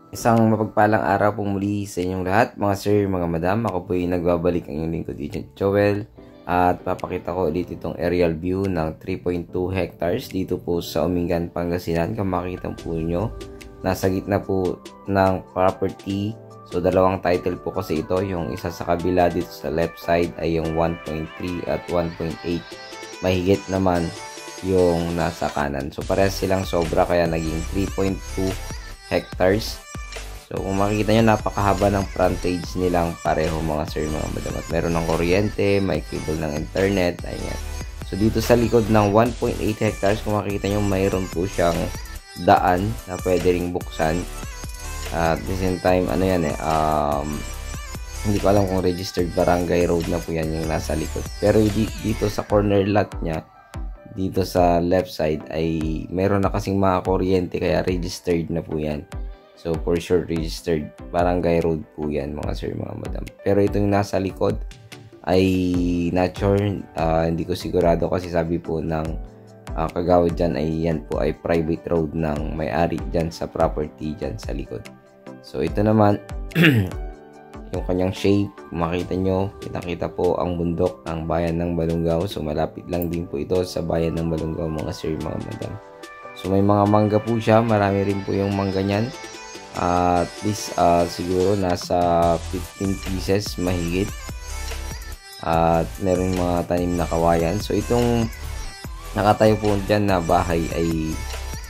Isang mapagpalang araw po muli sa inyong lahat, mga sir, mga madam. Ako po ay nagbabalik ang inyong lingkod, Agent Joel. At papakita ko ulit itong aerial view ng 3.2 hectares dito po sa Umingan, Pangasinan. Kung makikita po nyo, nasa gitna po ng property. So, dalawang title po kasi ito. Yung isa sa kabila dito sa left side ay yung 1.3 at 1.8. Mahigit naman yung nasa kanan. So, parehas silang sobra kaya naging 3.2 hectares. So, kung makikita nyo, napakahaba ng frontage nilang pareho mga sir, mga madam. At meron ng kuryente, may cable ng internet, ayan. So, dito sa likod ng 1.8 hectares, kung makikita nyo, mayroon po siyang daan na pwede ring buksan. At the same time, ano yan hindi ko alam kung registered barangay road na po yan yung nasa likod. Pero dito sa corner lot niya, dito sa left side, ay meron na kasing mga kuryente, kaya registered na po yan. So, for sure, registered barangay road po yan, mga sir, mga madam. Pero itong nasa likod ay not sure. Hindi ko sigurado kasi sabi po ng kagawad dyan ay yan po ay private road ng may-ari dyan sa property dyan sa likod. So, ito naman, yung kanyang shape, makita nyo, kita po ang bundok ng bayan ng Balungaw. So, malapit lang din po ito sa bayan ng Balungaw, mga sir, mga madam. So, may mga mangga po siya. Marami rin po yung mangga niyan. At least siguro nasa 15 pieces mahigit. At meron mga tanim na kawayan. So itong nakatayo po dyan na bahay ay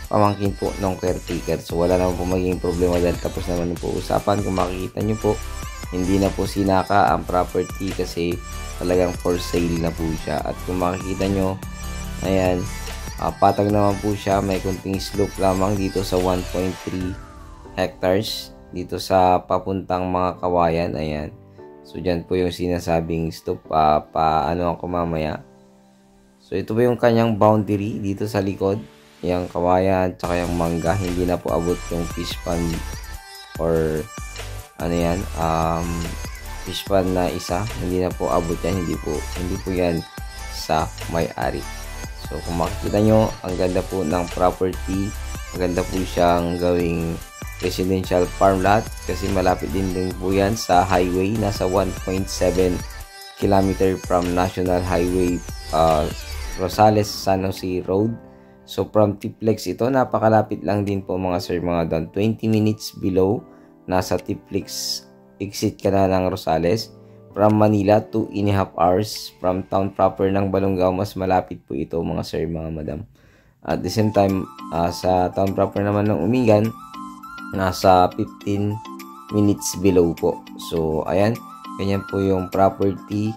pamangkin po ng caretaker. So wala naman po magiging problema dahil tapos naman po usapan. Kung makikita nyo po, hindi na po sinaka ang property kasi talagang for sale na po siya. At kung makikita nyo, ayan, patag naman po siya. May kunting slope lamang dito sa 1.3 hectares dito sa papuntang mga kawayan. Ayan, so dyan po yung sinasabing stop paano ako mamaya. So ito po yung kanyang boundary dito sa likod, yung kawayan tsaka yung mangga. Hindi na po abot yung fish pond or ano yan, fish pond na isa, hindi na po abot yan. Hindi po yan sa may-ari. So kung makikita nyo, ang ganda po ng property. Maganda po siyang gawing residential farm lot kasi malapit din po yan sa highway. Nasa 1.7 km from National Highway Rosales San Jose Road. So from Tiplex ito, napakalapit lang din po mga sir, mga don. 20 minutes below, nasa Tiplex exit ka na ng Rosales. From Manila, 2.5 hours. From town proper ng Balungaw, mas malapit po ito mga sir, mga madam. At the same time, sa town proper naman ng Umingan, nasa 15 minutes below po. So, ayan. Ganyan po yung property.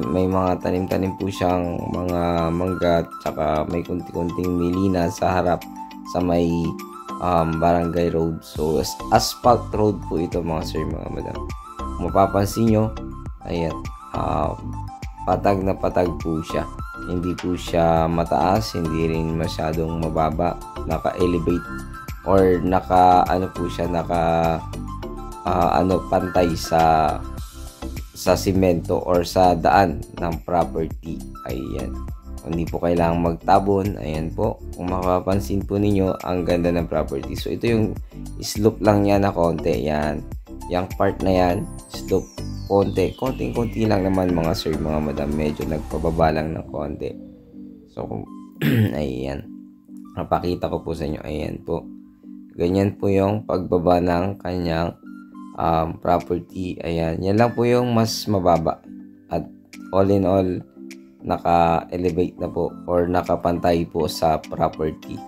May mga tanim-tanim po siyang mga mangga. Tsaka may kunti-kunting milina sa harap sa may barangay road. So, asphalt road po ito mga sir, mga madam. Kung mapapansin nyo, ayan. Patag na patag po siya. Hindi po siya mataas. Hindi rin masyadong mababa. Naka-elevate or pantay sa simento or sa daan ng property. Ayan, hindi po kailangang magtabon. Ayan po, kung makapansin po ninyo, ang ganda ng property. So ito yung slope lang niya na konti. Yan, yung part na yan, slope konting-konti lang naman mga sir, mga madam. Medyo nagpababa lang ng konti. So ayan, mapakita ko po sa inyo. Ayan po, ganyan po yung pagbaba ng kanyang property. Ayan, yan lang po yung mas mababa. At all in all, naka-elevate na po or nakapantay po sa property.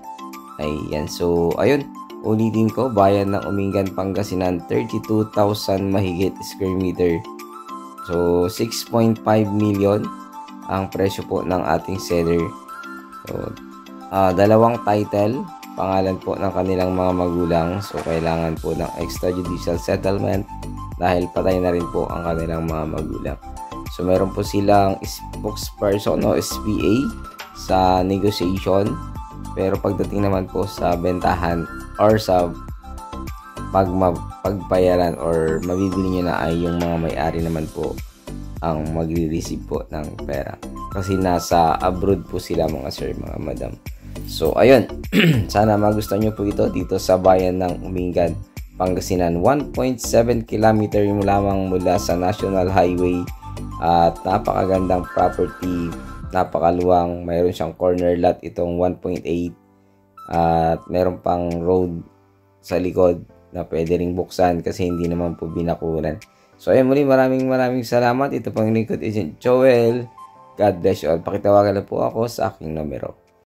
Ayan, so ayun, ulitin ko, bayan ng Umingan, Pangasinan, 32,000 mahigit square meter. So 6.5 million ang presyo po ng ating seller. So dalawang title, pangalan po ng kanilang mga magulang. So kailangan po ng extrajudicial settlement dahil patay na rin po ang kanilang mga magulang. So meron po silang spokesperson o SPA sa negotiation. Pero pagdating naman po sa bentahan or sa pagbayaran or mabibili nyo na, ay yung mga may-ari naman po ang magre-receive po ng pera. Kasi nasa abroad po sila mga sir, mga madam. So ayun, sana magustuhan nyo po ito dito sa bayan ng Umingan, Pangasinan. 1.7 kilometer lamang mula sa National Highway at napakagandang property, napakaluwang. Mayroon siyang corner lot itong 1.8 at mayroon pang road sa likod na pwede ring buksan kasi hindi naman po binakuran. So ayun, muli maraming salamat. Ito pang lingkod Agent Joel. God bless you all. Pakitawagan na po ako sa aking numero.